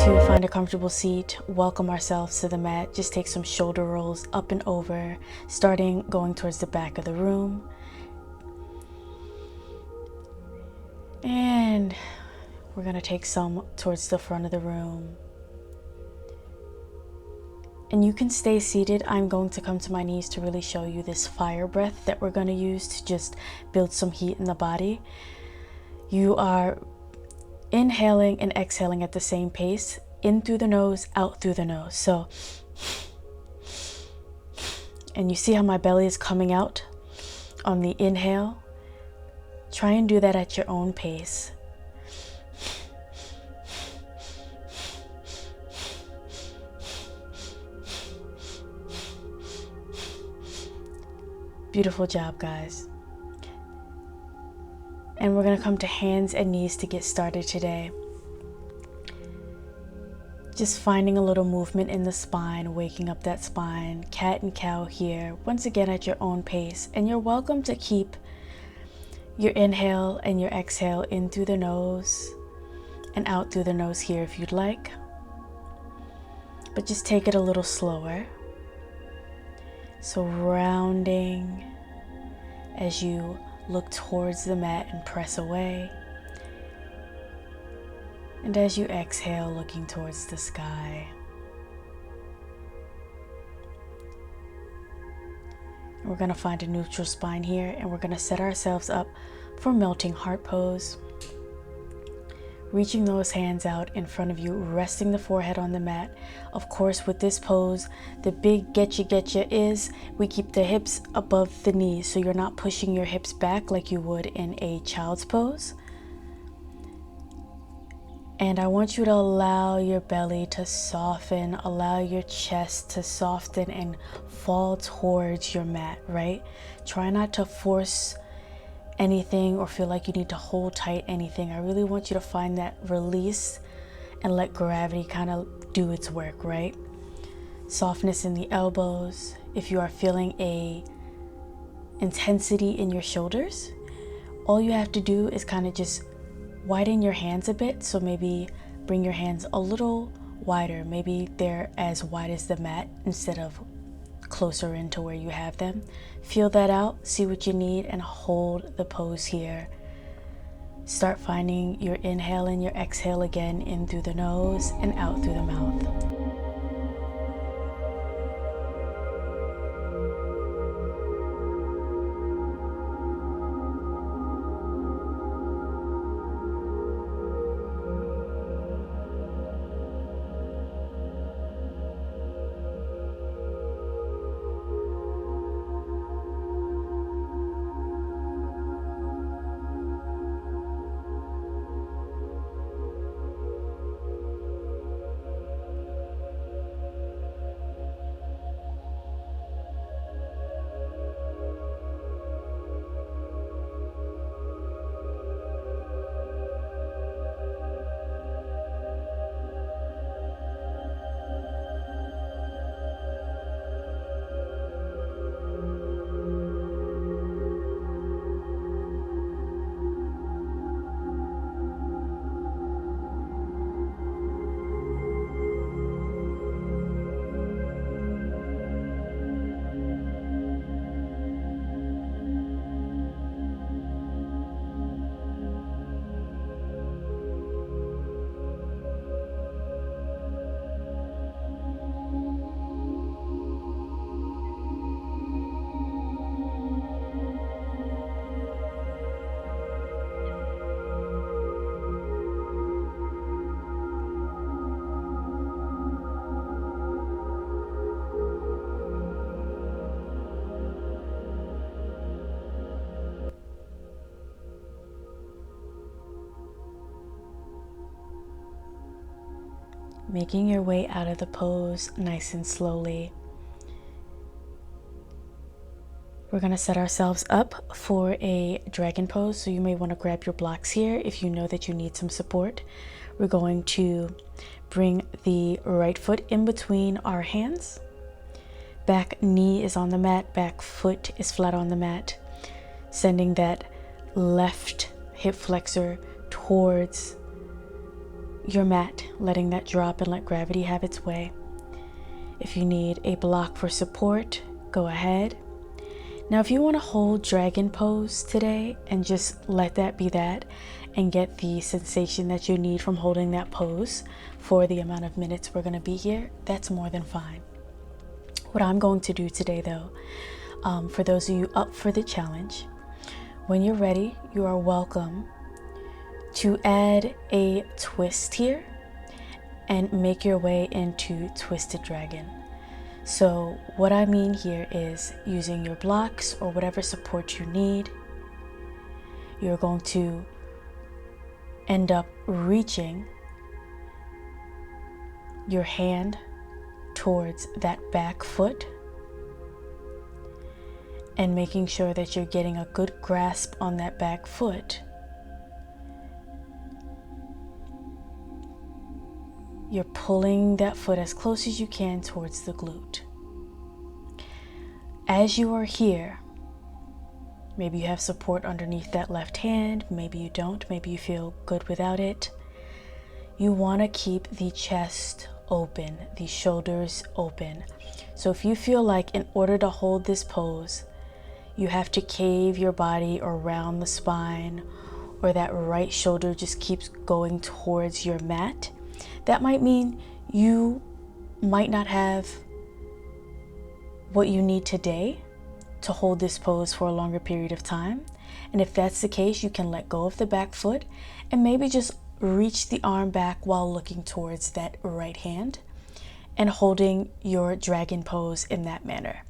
to find a comfortable seat, welcome ourselves to the mat. Just take some shoulder rolls up and over, starting going towards the back of the room. And we're going to take some towards the front of the room. And you can stay seated. I'm going to come to my knees to really show you this fire breath that we're going to use to just build some heat in the body. You are inhaling and exhaling at the same pace, in through the nose, out through the nose. So, and you see how my belly is coming out on the inhale? Try and do that at your own pace. Beautiful job, guys. And we're going to come to hands and knees to get started today. Just finding a little movement in the spine, waking up that spine, cat and cow here, once again at your own pace. And you're welcome to keep your inhale and your exhale in through the nose and out through the nose here if you'd like. But just take it a little slower. So rounding as you look towards the mat and press away. And as you exhale, looking towards the sky. We're going to find a neutral spine here, and we're going to set ourselves up for melting heart pose. Reaching those hands out in front of you, resting the forehead on the mat. Of course, with this pose, the big getcha is we keep the hips above the knees, so you're not pushing your hips back like you would in a child's pose. And I want you to allow your belly to soften, allow your chest to soften and fall towards your mat, right? Try not to force anything or feel like you need to hold tight anything. I really want you to find that release and let gravity kind of do its work, right? Softness in the elbows. If you are feeling a intensity in your shoulders, all you have to do is kind of just widen your hands a bit. So maybe bring your hands a little wider. Maybe they're as wide as the mat instead of closer into where you have them. Feel that out, see what you need, and hold the pose here. Start finding your inhale and your exhale again, in through the nose and out through the mouth. Making your way out of the pose nice and slowly. We're going to set ourselves up for a dragon pose, so you may want to grab your blocks here if you know that you need some support. We're going to bring the right foot in between our hands. Back knee is on the mat, back foot is flat on the mat. Sending that left hip flexor towards your mat, letting that drop and let gravity have its way. If you need a block for support, go ahead. Now, if you want to hold dragon pose today and just let that be that and get the sensation that you need from holding that pose for the amount of minutes we're going to be here, that's more than fine. What I'm going to do today, though, for those of you up for the challenge, when you're ready, you are welcome to add a twist here and make your way into Twisted Dragon. So what I mean here is using your blocks or whatever support you need. You're going to end up reaching your hand towards that back foot and making sure that you're getting a good grasp on that back foot. You're pulling that foot as close as you can towards the glute. As you are here, maybe you have support underneath that left hand, maybe you don't, maybe you feel good without it. You want to keep the chest open, the shoulders open. So if you feel like in order to hold this pose, you have to cave your body around the spine, or that right shoulder just keeps going towards your mat, that might mean you might not have what you need today to hold this pose for a longer period of time. And if that's the case, you can let go of the back foot and maybe just reach the arm back while looking towards that right hand and holding your dragon pose in that manner.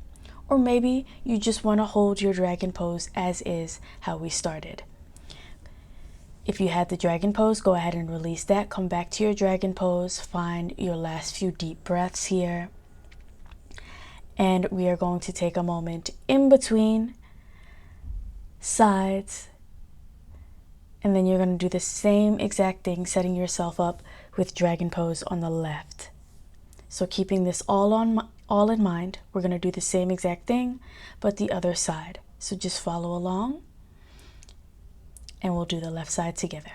Or maybe you just want to hold your dragon pose as is, how we started. If you had the dragon pose, go ahead and release that. Come back to your dragon pose. Find your last few deep breaths here. And we are going to take a moment in between sides. And then you're going to do the same exact thing, setting yourself up with dragon pose on the left. So keeping this all in mind, we're going to do the same exact thing, but the other side. So just follow along. And we'll do the left side together.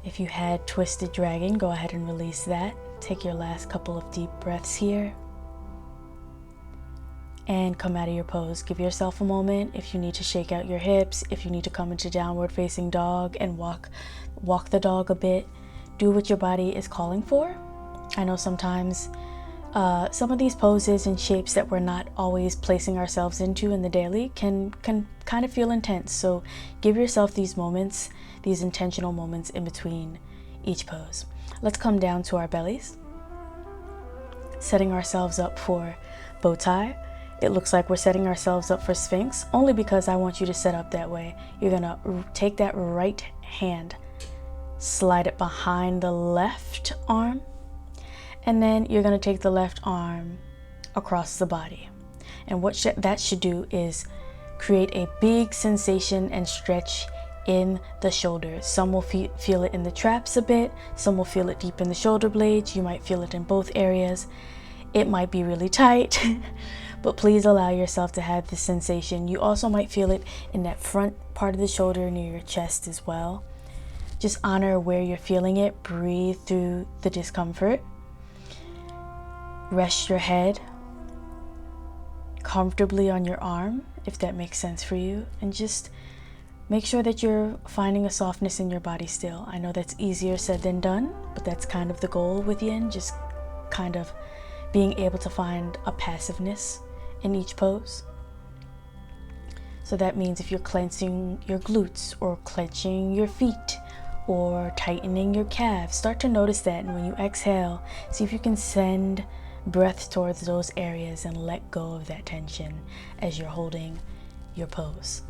If you had twisted dragon, go ahead and release that. Take your last couple of deep breaths here. And come out of your pose. Give yourself a moment. If you need to shake out your hips, if you need to come into downward facing dog and walk the dog a bit, do what your body is calling for. I know sometimes some of these poses and shapes that we're not always placing ourselves into in the daily can kind of feel intense. So give yourself these moments, these intentional moments in between each pose. Let's come down to our bellies, setting ourselves up for bow tie. It looks like we're setting ourselves up for Sphinx, only because I want you to set up that way. You're gonna take that right hand, slide it behind the left arm, and then you're gonna take the left arm across the body. And what that should do is create a big sensation and stretch in the shoulders. Some will feel it in the traps a bit, some will feel it deep in the shoulder blades, you might feel it in both areas. It might be really tight, but please allow yourself to have this sensation. You also might feel it in that front part of the shoulder near your chest as well. Just honor where you're feeling it. Breathe through the discomfort. Rest your head comfortably on your arm, if that makes sense for you, and just make sure that you're finding a softness in your body still. I know that's easier said than done, but that's kind of the goal with yin, just kind of being able to find a passiveness in each pose. So that means if you're clenching your glutes or clenching your feet or tightening your calves, start to notice that. And when you exhale, see if you can send breath towards those areas and let go of that tension as you're holding your pose.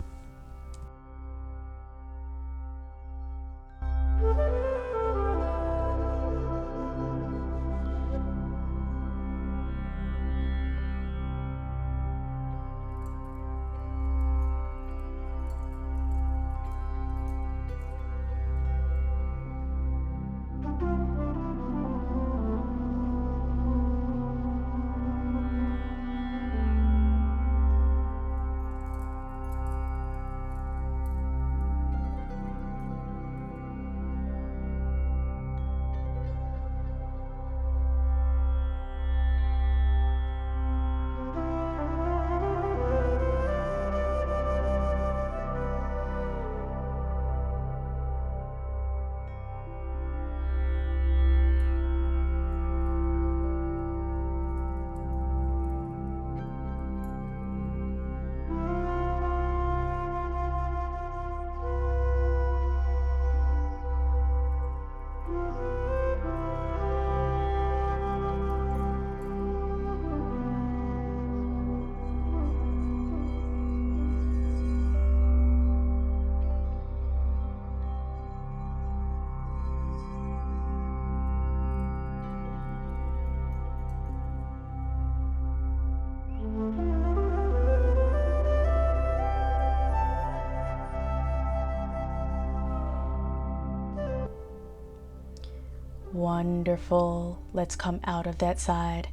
Wonderful. Let's come out of that side,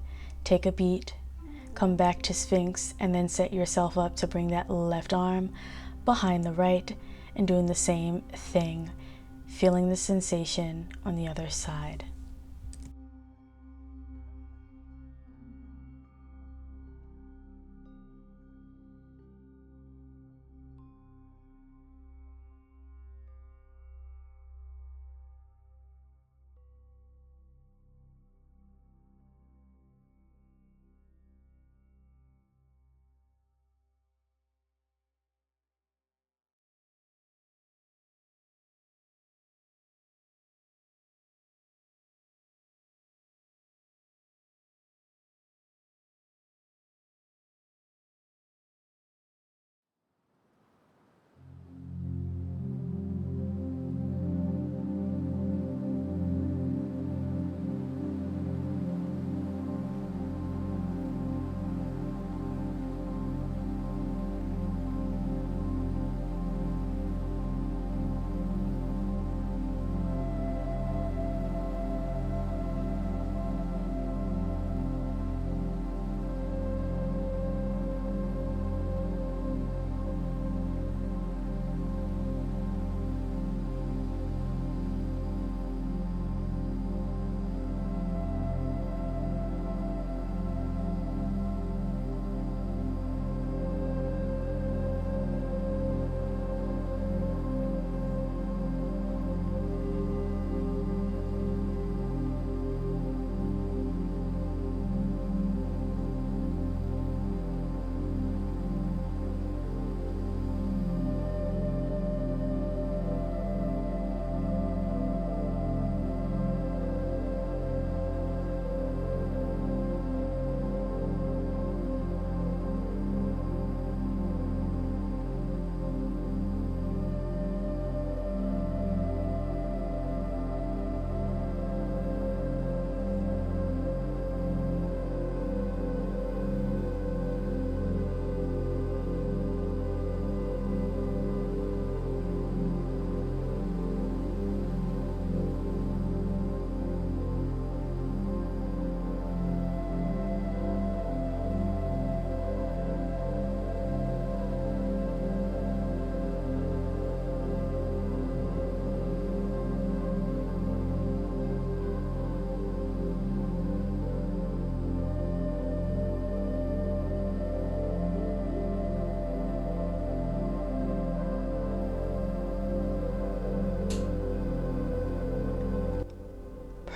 take a beat, come back to Sphinx, and then set yourself up to bring that left arm behind the right and doing the same thing, feeling the sensation on the other side.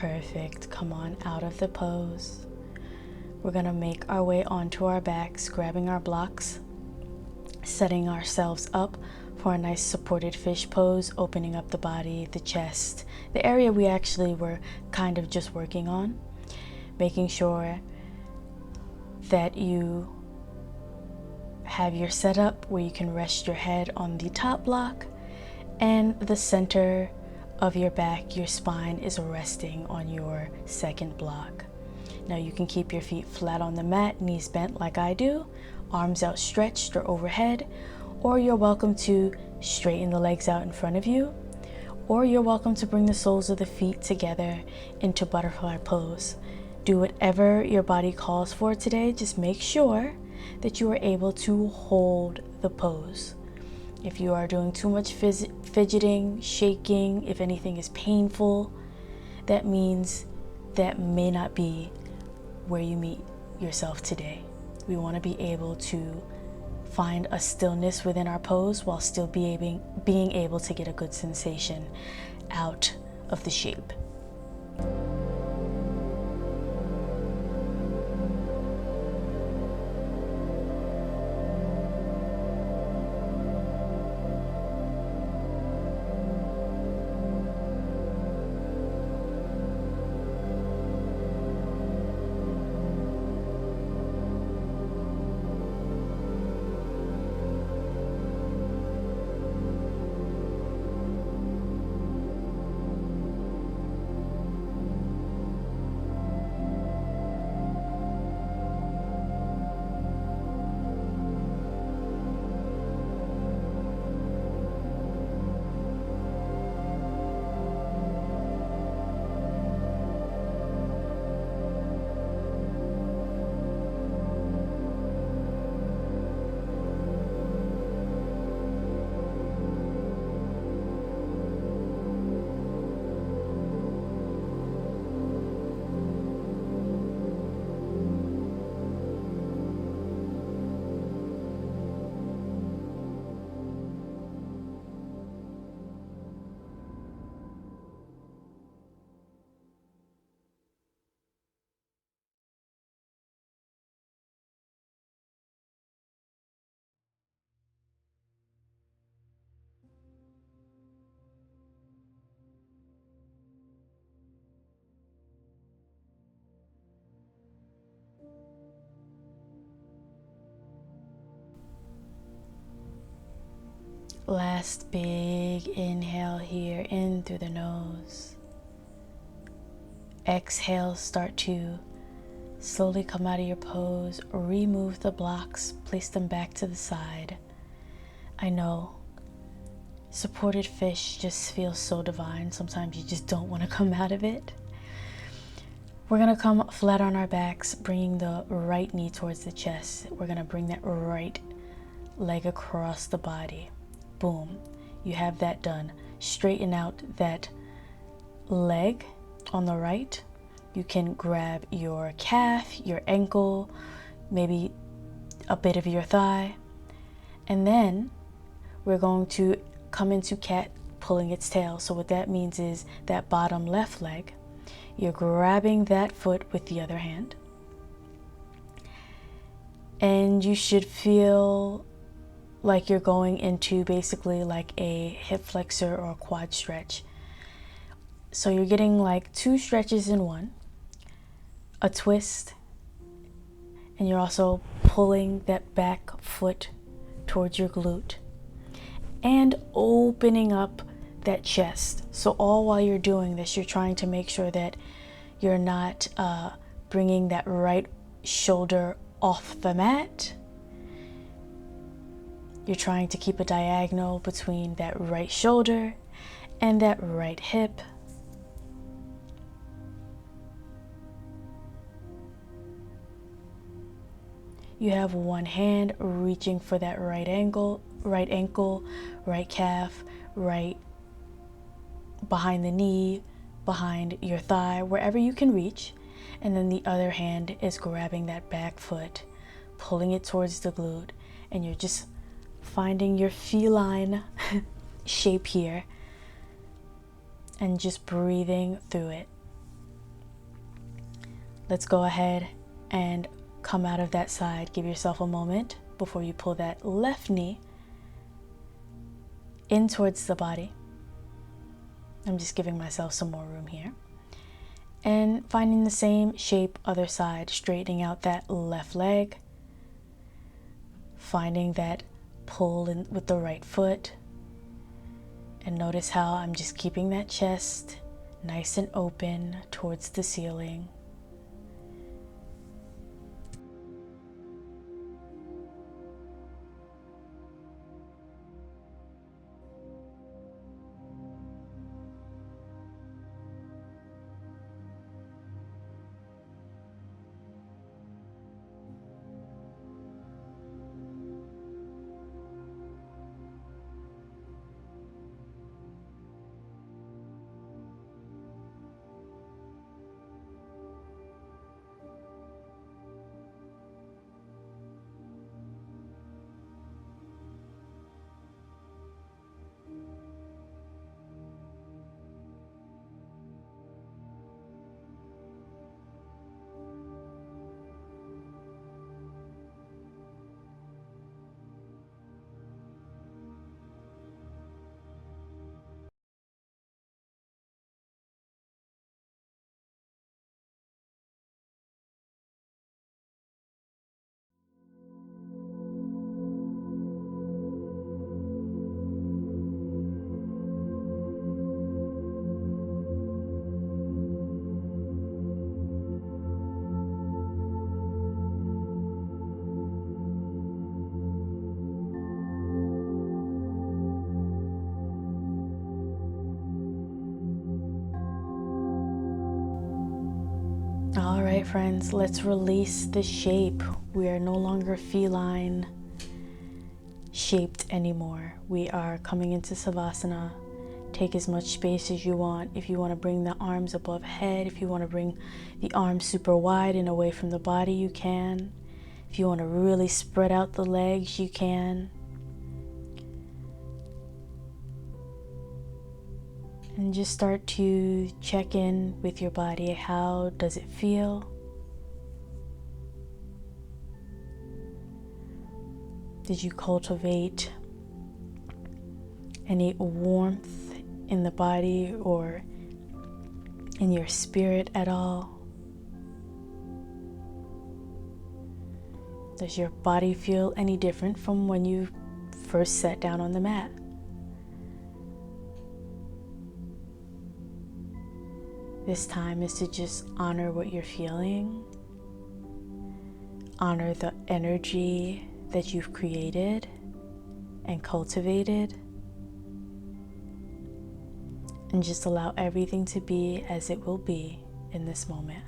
Perfect. Come on out of the pose. We're gonna make our way onto our backs, grabbing our blocks, setting ourselves up for a nice supported fish pose, opening up the body, the chest, the area we actually were kind of just working on, making sure that you have your setup where you can rest your head on the top block and the center of your back, your spine is resting on your second block. Now you can keep your feet flat on the mat, knees bent like I do, arms outstretched or overhead, or you're welcome to straighten the legs out in front of you, or you're welcome to bring the soles of the feet together into butterfly pose. Do whatever your body calls for today. Just make sure that you are able to hold the pose. If you are doing too much fidgeting, shaking, if anything is painful, that means that may not be where you meet yourself today. We want to be able to find a stillness within our pose while still being able to get a good sensation out of the shape. Last big inhale here, in through the nose. Exhale, start to slowly come out of your pose. Remove the blocks, place them back to the side. I know, supported fish just feels so divine. Sometimes you just don't want to come out of it. We're gonna come flat on our backs, bringing the right knee towards the chest. We're gonna bring that right leg across the body. Boom, you have that done. Straighten out that leg on the right. You can grab your calf, your ankle, maybe a bit of your thigh. And then we're going to come into cat, pulling its tail. So what that means is that bottom left leg, you're grabbing that foot with the other hand. And you should feel like you're going into basically like a hip flexor or a quad stretch. So you're getting like two stretches in one, a twist, and you're also pulling that back foot towards your glute and opening up that chest. So all while you're doing this, you're trying to make sure that you're not bringing that right shoulder off the mat. You're trying to keep a diagonal between that right shoulder and that right hip. You have one hand reaching for that right ankle, right calf, right behind the knee, behind your thigh, wherever you can reach. And then the other hand is grabbing that back foot, pulling it towards the glute, and you're just finding your feline shape here and just breathing through it. Let's go ahead and come out of that side. Give yourself a moment before you pull that left knee in towards the body. I'm just giving myself some more room here. And finding the same shape, other side, straightening out that left leg. Finding that pull in with the right foot. And notice how I'm just keeping that chest nice and open towards the ceiling. All right, friends, let's release the shape. We are no longer feline shaped anymore. We are coming into Savasana. Take as much space as you want. If you want to bring the arms above head, if you want to bring the arms super wide and away from the body, you can. If you want to really spread out the legs, you can. And just start to check in with your body. How does it feel? Did you cultivate any warmth in the body or in your spirit at all? Does your body feel any different from when you first sat down on the mat? This time is to just honor what you're feeling, honor the energy that you've created and cultivated, and just allow everything to be as it will be in this moment.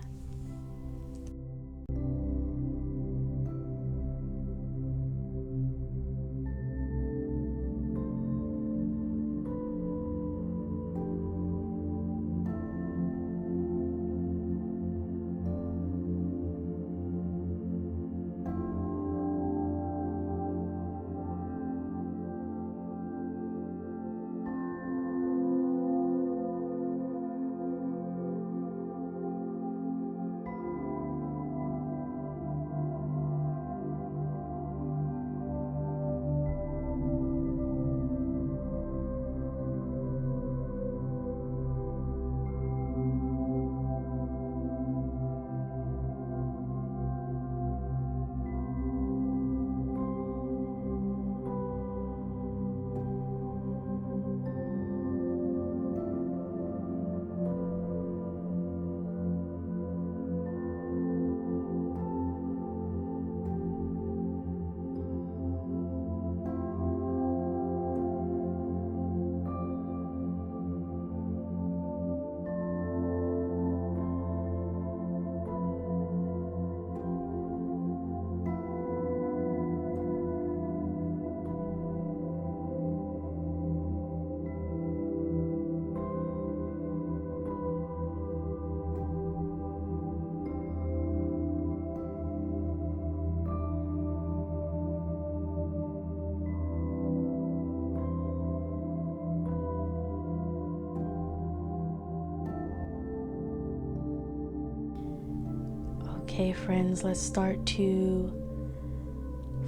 Okay, friends, let's start to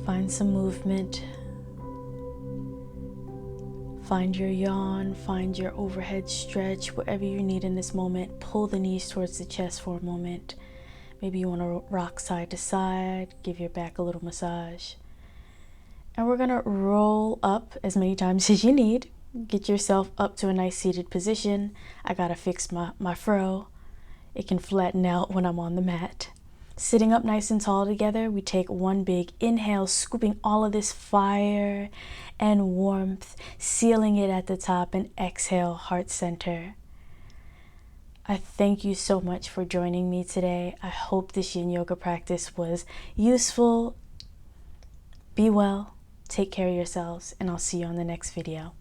find some movement. Find your yawn, find your overhead stretch, whatever you need in this moment. Pull the knees towards the chest for a moment. Maybe you want to rock side to side, give your back a little massage. And we're gonna roll up as many times as you need. Get yourself up to a nice seated position. I gotta fix my fro. It can flatten out when I'm on the mat. Sitting up nice and tall together, we take one big inhale, scooping all of this fire and warmth, sealing it at the top, and exhale, heart center. I thank you so much for joining me today. I hope this yin yoga practice was useful. Be well, take care of yourselves, and I'll see you on the next video.